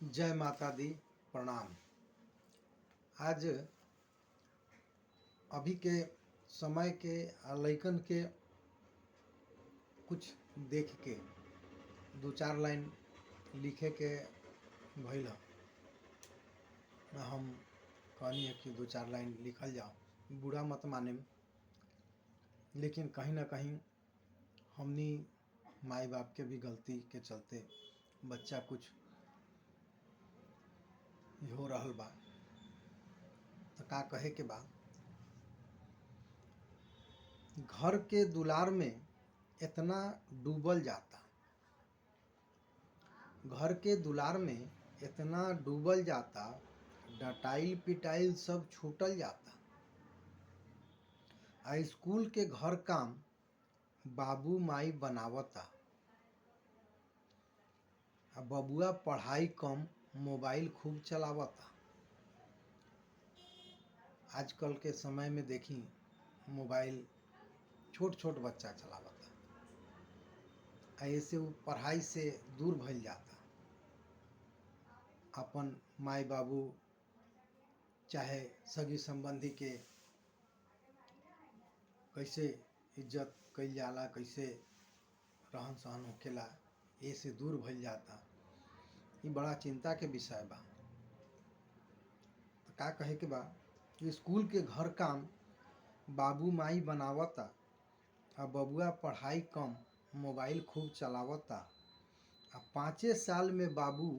जय माता दी, प्रणाम। आज अभी के समय के लइकन के कुछ देख के दो चार लाइन लिखे के भइल ह। हम कहनी है कि दो चार लाइन लिखल जाओ, बुरा मत मानेम, लेकिन कहीं ना कहीं हमनी माई बाप के भी गलती के चलते बच्चा कुछ हो रहल बा। तो का कहे के बा, घर के दुलार में इतना डूबल जाता, घर के दुलार में इतना डूबल जाता, डटाइल पिटाइल सब छूटल जाता। आ स्कूल के घर काम बाबू माई बनावता, आ बबुआ पढ़ाई कम मोबाइल खूब चलावता। आजकल के समय में देखी मोबाइल छोट छोट बच्चा चलावता, ऐसे वो पढ़ाई से दूर भइल जाता। अपन माई बाबू चाहे सगी संबंधी के कैसे इज्जत कइल जाला, कैसे रहन सहन होखेला, ये से दूर भइल जाता। ये बड़ा चिंता के विषय बा। तो का कहे के बा कि स्कूल के घर काम बाबू माई बनावता, आ बबुआ पढ़ाई कम मोबाइल खूब चलावता। आ 5 साल में बाबू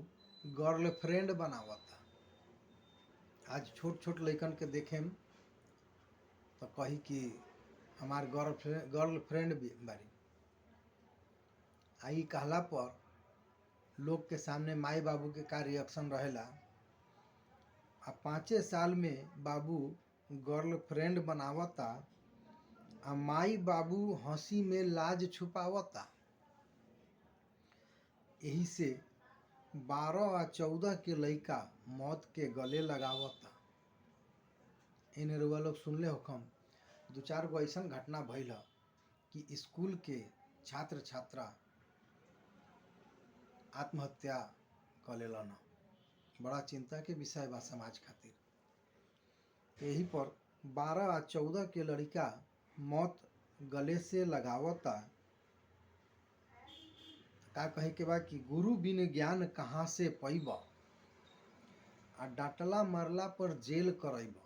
गर्लफ्रेंड बनावता। आज छोट छोट लइकन के देखेम तो कही कि हमार गर्लफ्रेंड बारी। आई कहला पर लोग के सामने माई बाबू के का रिएक्शन रहेला। आ 5 साल में बाबू गर्लफ्रेंड बनावता, आ माई बाबू हंसी में लाज छुपावता। यही से 12 आ 14 के लइका मौत के गले लगावता। इन रउआ लोग सुनले होखम, दो चार गो ऐसन घटना भइल ह कि स्कूल के छात्र छात्रा आत्महत्या कर लेलन। बड़ा चिंता के विषय बा समाज खातिर। यही पर 12 आ 14 के लड़का मौत गले से लगावता। का कहे के बा कि गुरु बिन ज्ञान कहाँ से पैब, आ डांटला मारला पर जेल करैब।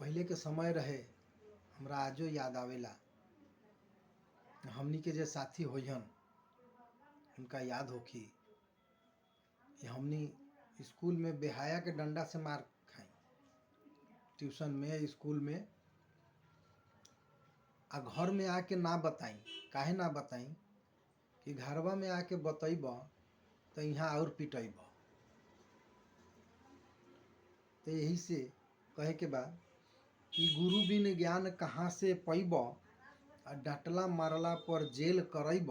पहले के समय रहे, हमरा आजो याद आवेला। हमनी के जे साथी होइहन उनका याद होखी कि हमनी स्कूल में बेहाया के डंडा से मार खाई, ट्यूशन में, स्कूल में। आ घर में आके ना बताई, काहे ना बताई कि घरवा में आके बतैब तो यहाँ और पिटैब। तो यही से कहे के बा कि गुरु बिन ज्ञान कहाँ से पैब, आ डांटला मारला पर जेल करैब।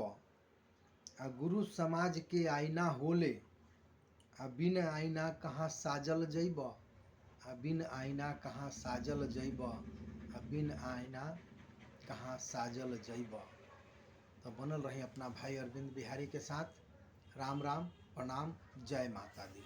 आ गुरु समाज के आईना होले, आ बिन आईना कहाँ साजल जैब, आ बिन आईना कहाँ साजल जैब, आ बिन आईना कहाँ साजल जैब। तो बनल रही अपना भाई अरविंद बिहारी के साथ। राम राम, प्रणाम, जय माता दी।